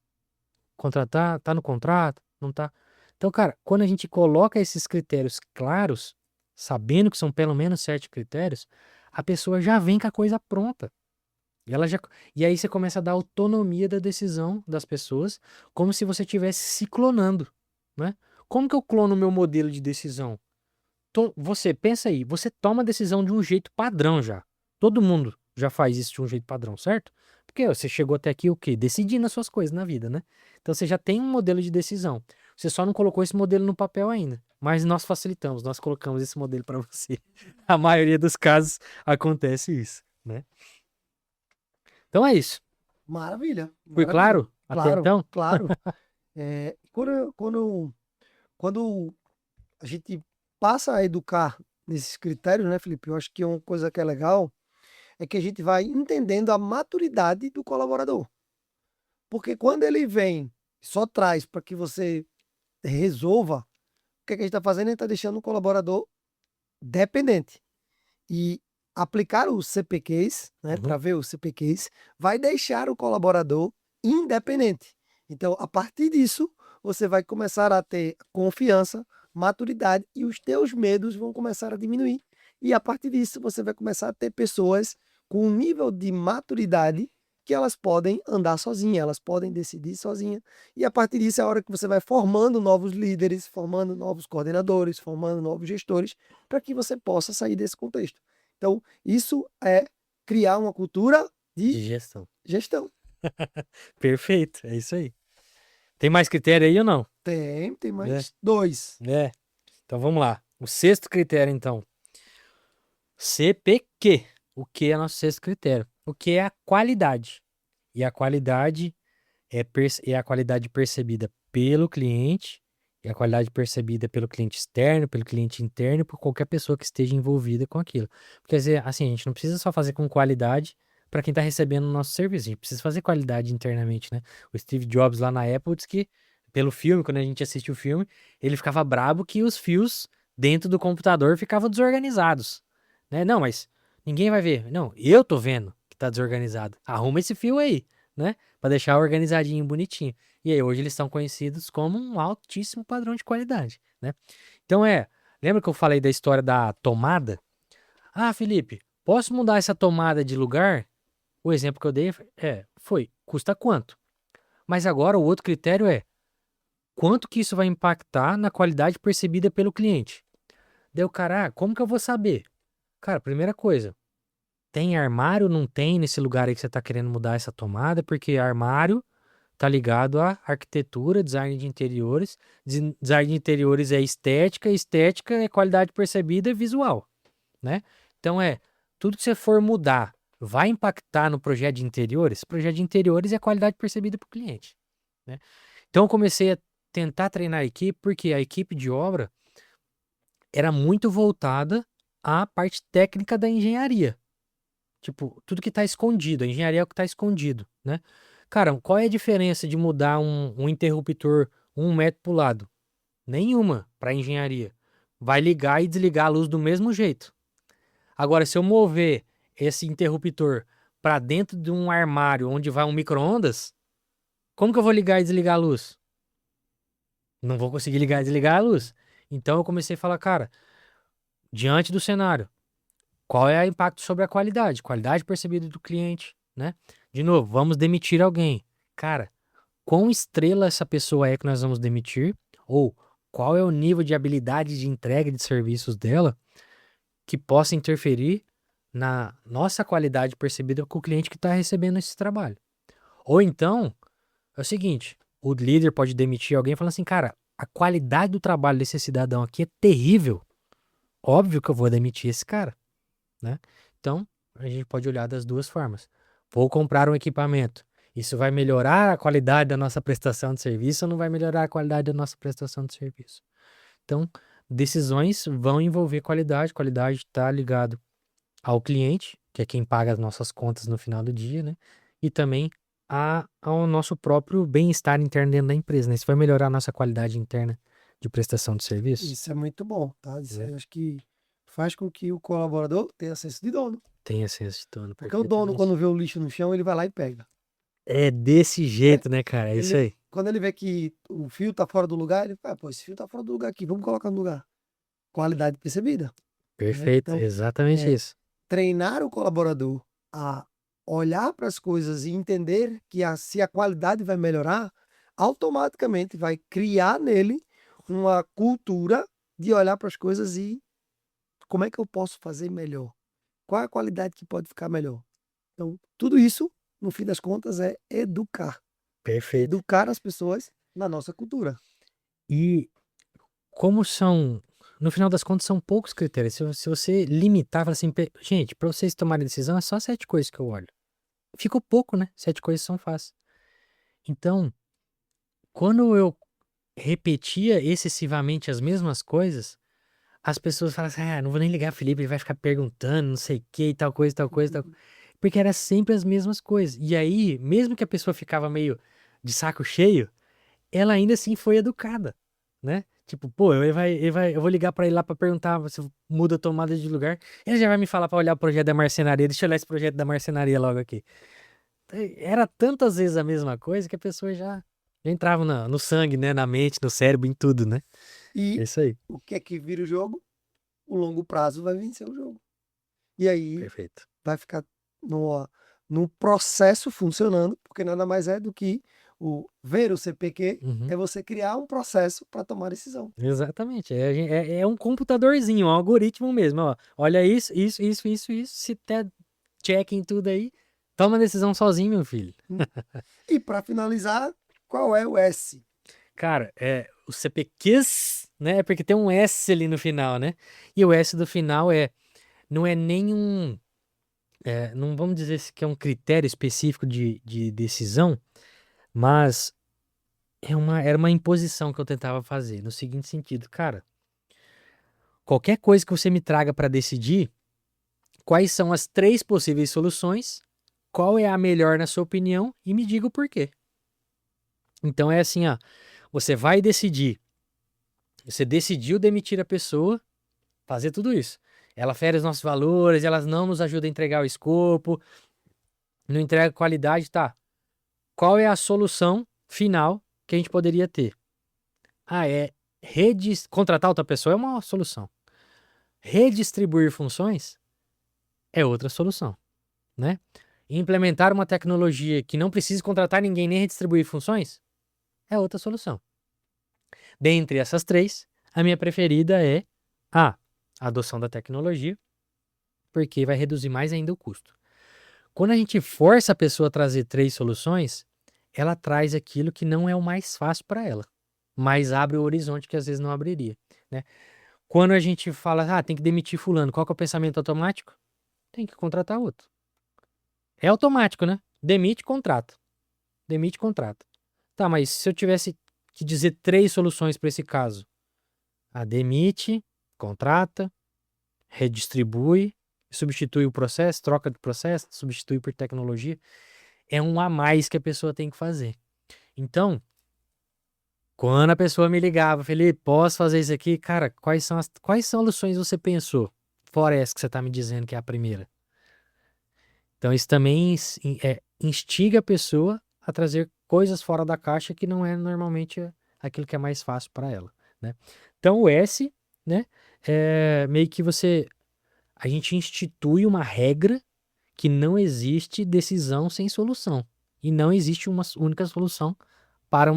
Contratar? Tá no contrato? Não tá? Então, cara, quando a gente coloca esses critérios claros, sabendo que são pelo menos 7 critérios, a pessoa já vem com a coisa pronta. E aí você começa a dar autonomia da decisão das pessoas, como se você estivesse se clonando, né? Como que eu clono o meu modelo de decisão? Você, pensa aí, você toma a decisão de um jeito padrão já. Todo mundo já faz isso de um jeito padrão, certo? Porque você chegou até aqui o quê? Decidindo as suas coisas na vida, né? Então você já tem um modelo de decisão. Você só não colocou esse modelo no papel ainda. Mas nós facilitamos, nós colocamos esse modelo para você. A maioria dos casos acontece isso, né? Então é isso. Maravilha, Fui maravilha. claro até Claro, então? claro. Quando a gente passa a educar nesses critérios, né, Felipe? Eu acho que uma coisa que é legal é que a gente vai entendendo a maturidade do colaborador. Porque quando ele vem, só traz para que você resolva, o que é que a gente está fazendo? A gente está deixando o colaborador dependente. E aplicar os CPQs, né, para ver os CPQs, vai deixar o colaborador independente. Então, a partir disso, você vai começar a ter confiança, maturidade e os teus medos vão começar a diminuir. E a partir disso, você vai começar a ter pessoas com um nível de maturidade que elas podem andar sozinhas, elas podem decidir sozinhas. E a partir disso é a hora que você vai formando novos líderes, formando novos coordenadores, formando novos gestores, para que você possa sair desse contexto. Então, isso é criar uma cultura De de gestão. gestão. Perfeito, é isso aí. Tem mais critério aí ou não? Tem mais 2. Então vamos lá. O sexto critério, então. CPQ. O que é nosso sexto critério? O que é a qualidade? E a qualidade é a qualidade percebida pelo cliente, e a qualidade percebida pelo cliente externo, pelo cliente interno, por qualquer pessoa que esteja envolvida com aquilo. Porque assim, a gente não precisa só fazer com qualidade para quem está recebendo o nosso serviço, a gente precisa fazer qualidade internamente, né? O Steve Jobs lá na Apple disse que, pelo filme, quando a gente assiste o filme, ele ficava brabo que os fios dentro do computador ficavam desorganizados, né? Não, mas ninguém vai ver. Não, eu tô vendo que tá desorganizado. Arruma esse fio aí, né? Para deixar organizadinho, bonitinho. E aí hoje eles são conhecidos como um altíssimo padrão de qualidade, né? Então lembra que eu falei da história da tomada? Ah, Felipe, posso mudar essa tomada de lugar? O exemplo que eu dei custa quanto? Mas agora o outro critério é quanto que isso vai impactar na qualidade percebida pelo cliente. Daí o cara, como que eu vou saber? Cara, primeira coisa, tem armário, não tem nesse lugar aí que você está querendo mudar essa tomada? Porque armário tá ligado à arquitetura, design de interiores. Design de interiores é estética, estética é qualidade percebida e visual, né? Então tudo que você for mudar vai impactar no projeto de interiores? Projeto de interiores é qualidade percebida para o cliente, né? Então eu comecei a tentar treinar a equipe, porque a equipe de obra era muito voltada à parte técnica da engenharia. Tipo, tudo que está escondido, a engenharia é o que está escondido, né? Cara, qual é a diferença de mudar um interruptor 1 metro pro lado? Nenhuma para engenharia. Vai ligar e desligar a luz do mesmo jeito. Agora, se eu mover esse interruptor para dentro de um armário onde vai um micro-ondas, como que eu vou ligar e desligar a luz? Não vou conseguir ligar e desligar a luz. Então eu comecei a falar, cara, diante do cenário, qual é o impacto sobre a qualidade? Qualidade percebida do cliente, né? De novo, vamos demitir alguém. Cara, quão estrela essa pessoa é que nós vamos demitir? Ou qual é o nível de habilidade de entrega de serviços dela que possa interferir na nossa qualidade percebida com o cliente que está recebendo esse trabalho? Ou então, é o seguinte, o líder pode demitir alguém falando assim, cara, a qualidade do trabalho desse cidadão aqui é terrível. Óbvio que eu vou demitir esse cara, né? Então, a gente pode olhar das duas formas. Vou comprar um equipamento. Isso vai melhorar a qualidade da nossa prestação de serviço ou não vai melhorar a qualidade da nossa prestação de serviço? Então, decisões vão envolver qualidade. Qualidade está ligado ao cliente, que é quem paga as nossas contas no final do dia, né? E também ao nosso próprio bem-estar interno dentro da empresa, né? Isso vai melhorar a nossa qualidade interna de prestação de serviço, Isso é muito bom, tá? Isso aí né? eu acho que faz com que o colaborador tenha senso de dono. Tenha senso de dono, Porque o dono, perfeitamente. quando vê o lixo no chão, ele vai lá e pega. É desse Né? jeito, né, cara? É isso Ele, aí. quando ele vê que o fio tá fora do lugar, ele fala, pô, esse fio tá fora do lugar aqui, vamos colocar no lugar. Qualidade percebida, né? Perfeito, Então, exatamente é, isso. treinar o colaborador a olhar para as coisas e entender que se a qualidade vai melhorar, automaticamente vai criar nele uma cultura de olhar para as coisas e como é que eu posso fazer melhor? Qual é a qualidade que pode ficar melhor? Então, tudo isso, no fim das contas, é educar. Perfeito. Educar as pessoas na nossa cultura. E como no final das contas, são poucos critérios. Se você limitar, fala assim, gente, para vocês tomarem decisão, é só 7 coisas que eu olho. Ficou pouco, né? 7 coisas são fáceis. Então, quando eu repetia excessivamente as mesmas coisas, as pessoas falavam assim, não vou nem ligar pro Felipe, ele vai ficar perguntando, não sei o que, tal coisa, tal coisa, tal coisa. Porque era sempre as mesmas coisas. E aí, mesmo que a pessoa ficava meio de saco cheio, ela ainda assim foi educada, né? Tipo, pô, eu vou ligar pra ele lá pra perguntar se muda a tomada de lugar. Ele já vai me falar pra olhar o projeto da marcenaria. Deixa eu olhar esse projeto da marcenaria logo aqui. Era tantas vezes a mesma coisa que a pessoa já entrava no sangue, né? Na mente, no cérebro, em tudo, né? É E isso aí. o que é que vira o jogo? O longo prazo vai vencer o jogo. E aí Perfeito. vai ficar no processo funcionando, porque nada mais é do que ver o CPQ Uhum. é você criar um processo para tomar decisão. Exatamente. É um computadorzinho, um algoritmo mesmo. Ó. Olha isso, isso, isso, isso, isso. Se der check em tudo aí, toma a decisão sozinho, meu filho. E para finalizar, qual é o S? Cara, o CPQs, né? É porque tem um S ali no final, né? E o S do final não é nenhum. Não vamos dizer que é um critério específico de decisão, mas era uma imposição que eu tentava fazer, no seguinte sentido, cara, qualquer coisa que você me traga para decidir, quais são as 3 possíveis soluções, qual é a melhor na sua opinião e me diga o porquê. Então é assim, ó, você decidiu demitir a pessoa, fazer tudo isso. Ela fere os nossos valores, elas não nos ajudam a entregar o escopo, não entrega qualidade, tá? Qual é a solução final que a gente poderia ter? Contratar outra pessoa é uma solução. Redistribuir funções é outra solução, né? Implementar uma tecnologia que não precise contratar ninguém nem redistribuir funções é outra solução. Dentre essas três, a minha preferida é a adoção da tecnologia, porque vai reduzir mais ainda o custo. Quando a gente força a pessoa a trazer três soluções, ela traz aquilo que não é o mais fácil para ela, mas abre o horizonte que às vezes não abriria, né? Quando a gente fala, tem que demitir fulano, qual que é o pensamento automático? Tem que contratar outro. É automático, né? Demite, contrata. Demite, contrata. Tá, mas se eu tivesse que dizer três soluções para esse caso? Demite, contrata, redistribui, substitui o processo, troca de processo, substitui por tecnologia. É um a mais que a pessoa tem que fazer. Então, quando a pessoa me ligava, Felipe, posso fazer isso aqui? Cara, quais soluções você pensou? Fora essa que você está me dizendo que é a primeira. Então, isso também instiga a pessoa a trazer coisas fora da caixa que não é normalmente aquilo que é mais fácil para ela, né? Então, o S, né, é meio que a gente institui uma regra que não existe decisão sem solução. E não existe uma única solução para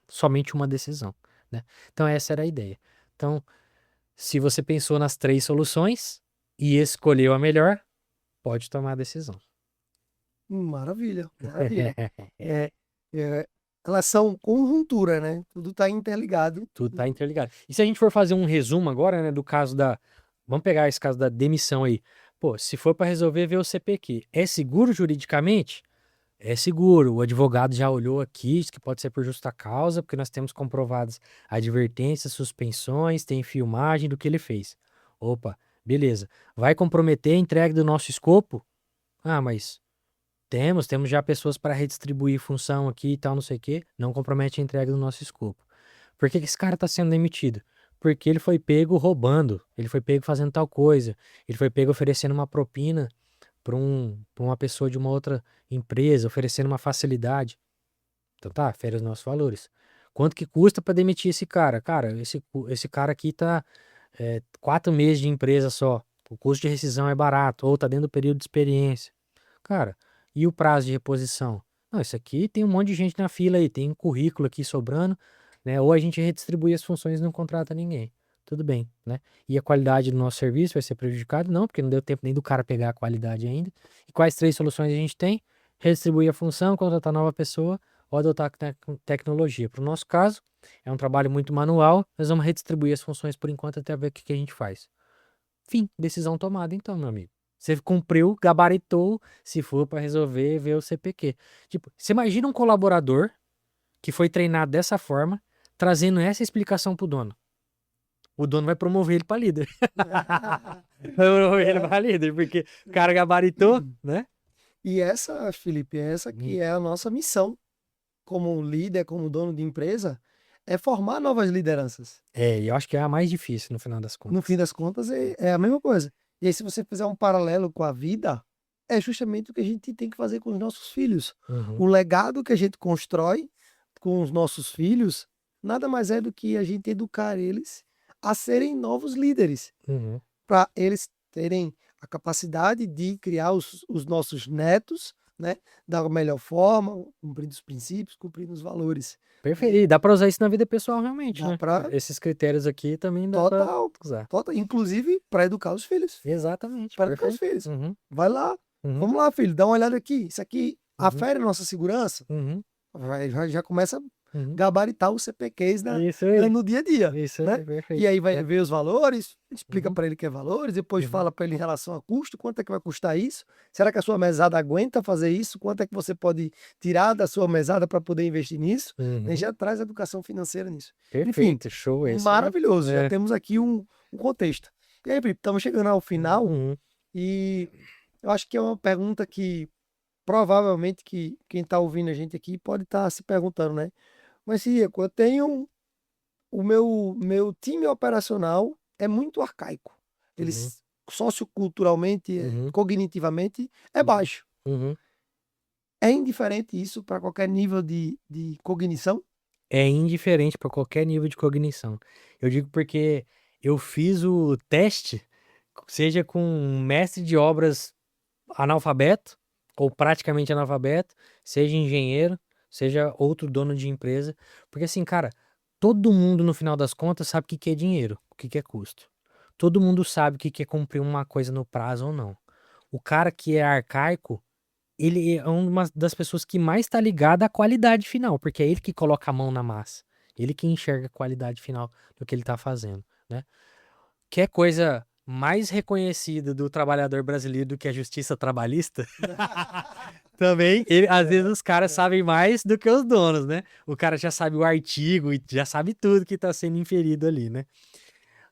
somente uma decisão, né? Então, essa era a ideia. Então, se você pensou nas três soluções e escolheu a melhor, pode tomar a decisão. Maravilha, maravilha. Elas são conjuntura, né? Tudo está interligado. Tudo tá interligado. E se a gente for fazer um resumo agora, né, do caso Vamos pegar esse caso da demissão aí. Pô, se for para resolver, ver o CPQ. É seguro juridicamente? É seguro. O advogado já olhou aqui, diz que pode ser por justa causa, porque nós temos comprovadas advertências, suspensões, tem filmagem do que ele fez. Opa, beleza. Vai comprometer a entrega do nosso escopo? Mas temos já pessoas para redistribuir função aqui e tal, não sei o quê. Não compromete a entrega do nosso escopo. Por que esse cara está sendo demitido? Porque ele foi pego roubando, ele foi pego fazendo tal coisa, ele foi pego oferecendo uma propina para uma pessoa de uma outra empresa, oferecendo uma facilidade. Então tá, fere os nossos valores. Quanto que custa para demitir esse cara? Cara, esse cara aqui tá 4 meses de empresa só. O custo de rescisão é barato, ou tá dentro do período de experiência. Cara, e o prazo de reposição? Não, isso aqui tem um monte de gente na fila aí, tem um currículo aqui sobrando, né? Ou a gente redistribui as funções e não contrata ninguém. Tudo bem, né? E a qualidade do nosso serviço vai ser prejudicada? Não, porque não deu tempo nem do cara pegar a qualidade ainda. E quais três soluções a gente tem? Redistribuir a função, contratar nova pessoa ou adotar tecnologia. Para o nosso caso, é um trabalho muito manual, nós vamos redistribuir as funções por enquanto até ver o que a gente faz. Fim, decisão tomada então, meu amigo. Você cumpriu, gabaritou, se for para resolver, ver o CPQ. Tipo, você imagina um colaborador que foi treinado dessa forma, trazendo essa explicação pro dono. O dono vai promover ele para líder. Vai promover ele para líder, porque o cara gabaritou, né? E essa, Felipe, essa que é a nossa missão como líder, como dono de empresa, é formar novas lideranças. E eu acho que é a mais difícil no final das contas. No fim das contas, é a mesma coisa. E aí, se você fizer um paralelo com a vida, é justamente o que a gente tem que fazer com os nossos filhos. O legado que a gente constrói com os nossos filhos, nada mais é do que a gente educar eles a serem novos líderes, para eles terem a capacidade de criar os nossos netos, né, da melhor forma, cumprindo os princípios, cumprindo os valores. Perfeito. E dá para usar isso na vida pessoal realmente, Dá né? pra... Esses critérios aqui também dá para usar. Total, inclusive para educar os filhos. Exatamente. Para educar os filhos. Vai lá, vamos lá, filho, dá uma olhada aqui. Isso aqui afere a nossa segurança. Já começa a gabaritar os CPQs no dia a dia. Isso né? é perfeito. E aí vai ver os valores, explica para ele que é valores, depois fala para ele em relação a custo, quanto é que vai custar isso? Será que a sua mesada aguenta fazer isso? Quanto é que você pode tirar da sua mesada para poder investir nisso? E já traz educação financeira nisso. Perfeito, show esse. Maravilhoso, já temos aqui um contexto. E aí, Felipe, estamos chegando ao final e eu acho que é uma pergunta que provavelmente que quem está ouvindo a gente aqui pode estar se perguntando, né? Mas se eu tenho o meu time operacional é muito arcaico. Eles socioculturalmente, cognitivamente, é baixo. É indiferente isso para qualquer nível de cognição? É indiferente para qualquer nível de cognição. Eu digo porque eu fiz o teste, seja com um mestre de obras analfabeto, ou praticamente analfabeto, seja engenheiro, seja outro dono de empresa. Porque assim, cara, todo mundo no final das contas sabe o que que é dinheiro, o que que é custo. Todo mundo sabe o que que é cumprir uma coisa no prazo ou não. O cara que é arcaico, ele é uma das pessoas que mais está ligada à qualidade final, porque é ele que coloca a mão na massa. Ele que enxerga a qualidade final do que ele está fazendo, né? Que é coisa mais reconhecida do trabalhador brasileiro do que a justiça trabalhista? Também, às vezes os caras sabem mais do que os donos, né? O cara já sabe o artigo e já sabe tudo que está sendo inferido ali, né?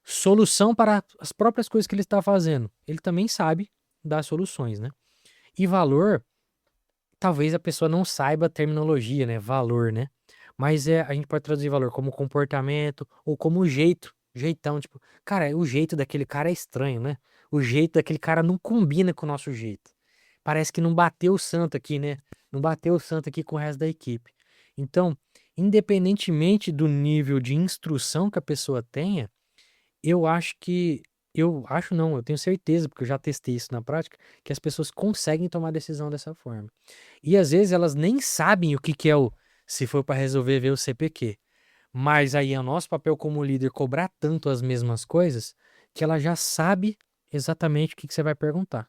Solução para as próprias coisas que ele está fazendo. Ele também sabe dar soluções, né? E valor, talvez a pessoa não saiba a terminologia, né? Valor, né? Mas a gente pode traduzir valor como comportamento ou como jeito, jeitão, tipo, cara, o jeito daquele cara é estranho, né? O jeito daquele cara não combina com o nosso jeito. Parece que não bateu o santo aqui, né? Não bateu o santo aqui com o resto da equipe. Então, independentemente do nível de instrução que a pessoa tenha, eu acho que. Eu acho não, eu tenho certeza, porque eu já testei isso na prática, que as pessoas conseguem tomar decisão dessa forma. E às vezes elas nem sabem o que que é o. Se for para resolver ver o CPQ. Mas aí é o nosso papel como líder cobrar tanto as mesmas coisas que ela já sabe exatamente o que que você vai perguntar,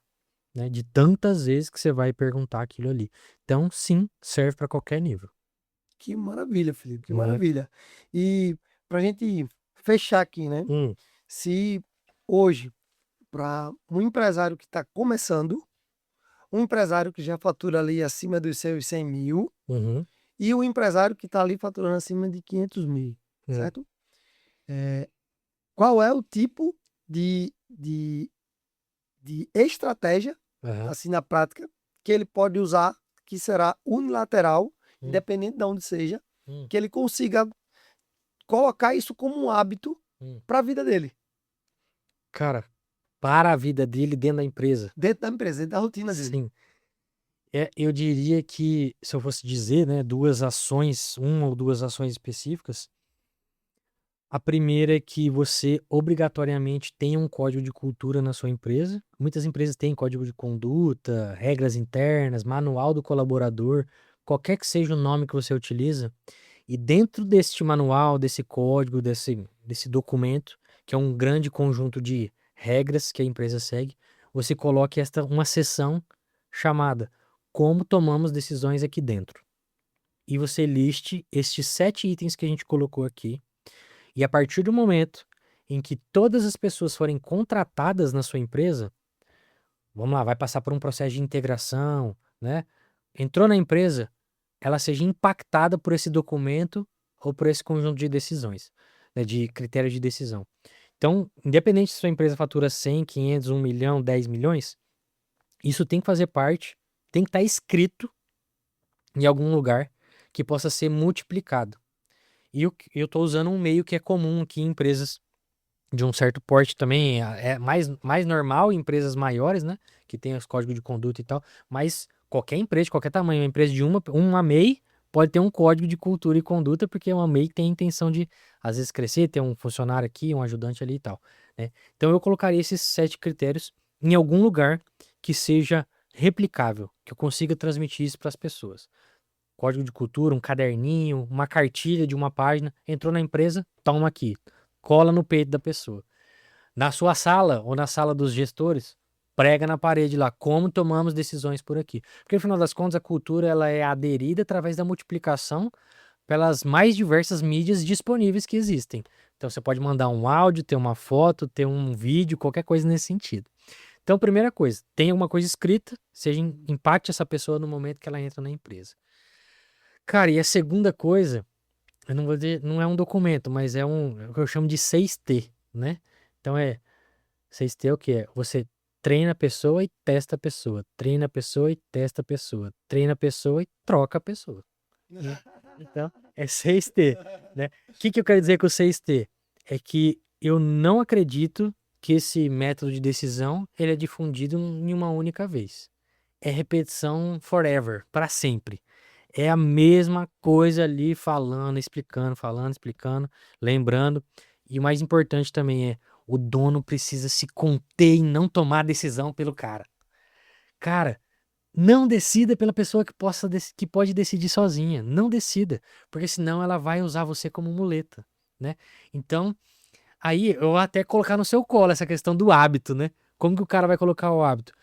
né? De tantas vezes que você vai perguntar aquilo ali. Então, sim, serve para qualquer nível, Que maravilha, Felipe, que né? maravilha. E para a gente fechar aqui, né? Hum, Se hoje, para um empresário que está começando, um empresário que já fatura ali acima dos seus 100 mil uhum, e um empresário que está ali faturando acima de 500 mil, é, certo? Qual é o tipo de estratégia, aham, assim na prática, que ele pode usar, que será unilateral, hum, independente de onde seja, hum, que ele consiga colocar isso como um hábito hum. para a vida dele, Cara, para a vida dele dentro da empresa, dentro da empresa, dentro da rotina dele. sim. Eu diria que, se eu fosse dizer, né, duas ações, uma ou duas ações específicas, a primeira é que você obrigatoriamente tenha um código de cultura na sua empresa. Muitas empresas têm código de conduta, regras internas, manual do colaborador, qualquer que seja o nome que você utiliza. E dentro deste manual, desse código, desse documento, que é um grande conjunto de regras que a empresa segue, você coloque uma seção chamada Como tomamos decisões aqui dentro. E você liste estes 7 itens que a gente colocou aqui. E a partir do momento em que todas as pessoas forem contratadas na sua empresa, vamos lá, vai passar por um processo de integração, né? Entrou na empresa, ela seja impactada por esse documento ou por esse conjunto de decisões, né, de critérios de decisão. Então, independente se sua empresa fatura 100, 500, 1 milhão, 10 milhões, isso tem que fazer parte, tem que estar escrito em algum lugar que possa ser multiplicado. E eu estou usando um meio que é comum aqui em empresas de um certo porte também, é mais normal em empresas maiores, né? Que tem os códigos de conduta e tal, mas qualquer empresa, de qualquer tamanho, uma empresa de uma MEI pode ter um código de cultura e conduta, porque uma MEI tem a intenção de, às vezes, crescer, ter um funcionário aqui, um ajudante ali e tal, né? Então eu colocaria esses 7 critérios em algum lugar que seja replicável, que eu consiga transmitir isso para as pessoas. Código de cultura, um caderninho, uma cartilha de uma página, entrou na empresa, toma aqui, cola no peito da pessoa. Na sua sala ou na sala dos gestores, prega na parede lá como tomamos decisões por aqui. Porque no final das contas a cultura ela é aderida através da multiplicação pelas mais diversas mídias disponíveis que existem. Então você pode mandar um áudio, ter uma foto, ter um vídeo, qualquer coisa nesse sentido. Então, primeira coisa, tenha alguma coisa escrita, seja impacte essa pessoa no momento que ela entra na empresa. Cara, e a segunda coisa, eu não vou dizer, não é um documento, mas é o que eu chamo de 6T, né? Então 6T é o que é? Você treina a pessoa e testa a pessoa, treina a pessoa e testa a pessoa, treina a pessoa e troca a pessoa, né? Então, é 6T, né? O que que eu quero dizer com 6T? É que eu não acredito que esse método de decisão ele é difundido em uma única vez. É repetição forever, para sempre. É a mesma coisa ali falando, explicando, lembrando. E o mais importante também é o dono precisa se conter e não tomar decisão pelo cara. Cara, Não decida pela pessoa que pode decidir sozinha. Não decida, porque senão ela vai usar você como muleta, né? Então, aí eu vou até colocar no seu colo essa questão do hábito, né? Como que o cara vai colocar o hábito?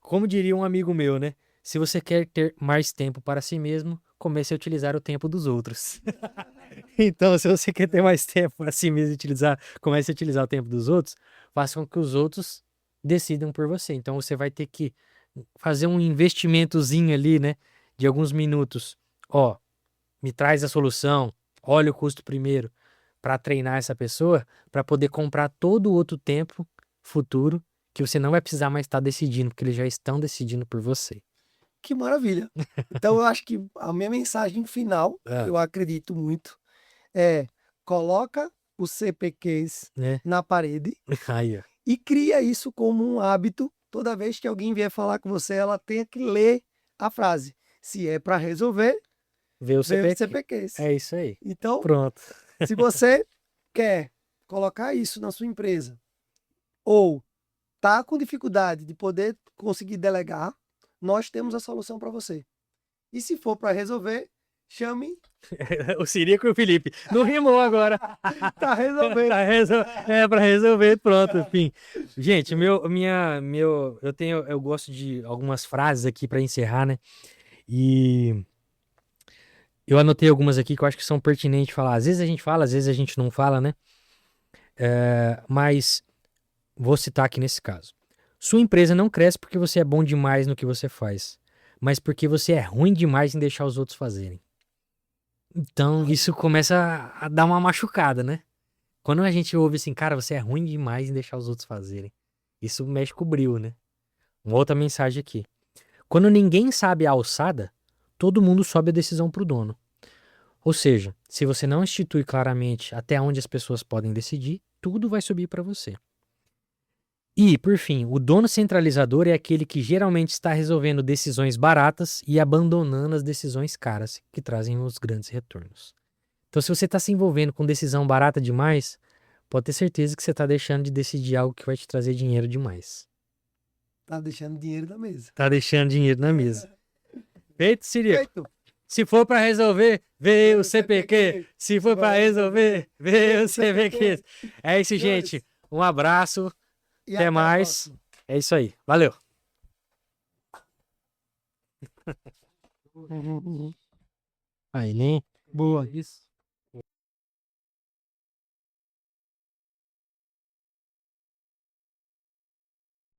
Como diria um amigo meu, né? Se você quer ter mais tempo para si mesmo, comece a utilizar o tempo dos outros. Então, se você quer ter mais tempo para si mesmo e comece a utilizar o tempo dos outros, faça com que os outros decidam por você. Então, você vai ter que fazer um investimentozinho ali, né? De alguns minutos. Ó, me traz a solução, olha o custo primeiro, para treinar essa pessoa, para poder comprar todo o outro tempo futuro que você não vai precisar mais estar decidindo, porque eles já estão decidindo por você. Que maravilha. Então, eu acho que a minha mensagem final, Ah, eu acredito muito, é coloca os CPQs né? na parede Aí, ó. e cria isso como um hábito. Toda vez que alguém vier falar com você, ela tenha que ler a frase. Se é para resolver, Vê o vê os CPQ. CPQs. É isso aí. Então, Pronto. se você quer colocar isso na sua empresa ou tá com dificuldade de poder conseguir delegar, nós temos a solução para você. E se for para resolver, chame, O Sirico e o Felipe. Não rimou agora. tá resolvendo. É pra resolver, pronto, enfim. Gente, eu gosto de algumas frases aqui pra encerrar, né? E eu anotei algumas aqui que eu acho que são pertinentes de falar. Às vezes a gente fala, às vezes a gente não fala, né? Mas vou citar aqui nesse caso. Sua empresa não cresce porque você é bom demais no que você faz, mas porque você é ruim demais em deixar os outros fazerem. Então, isso começa a dar uma machucada, né? Quando a gente ouve assim, cara, você é ruim demais em deixar os outros fazerem. Isso mexe com o brilho, né? Uma outra mensagem aqui. Quando ninguém sabe a alçada, todo mundo sobe a decisão pro dono. Ou seja, se você não institui claramente até onde as pessoas podem decidir, tudo vai subir para você. E, por fim, o dono centralizador é aquele que geralmente está resolvendo decisões baratas e abandonando as decisões caras, que trazem os grandes retornos. Então, se você está se envolvendo com decisão barata demais, pode ter certeza que você está deixando de decidir algo que vai te trazer dinheiro demais. Tá deixando dinheiro na mesa. Tá deixando dinheiro na mesa. Feito, Sirico? Feito. Se for para resolver, vê o CPQ. Se for para resolver, vê o CPQ. É isso, gente. Um abraço. E Até a mais. próxima. É isso aí. Valeu. Aí, né? Boa, isso.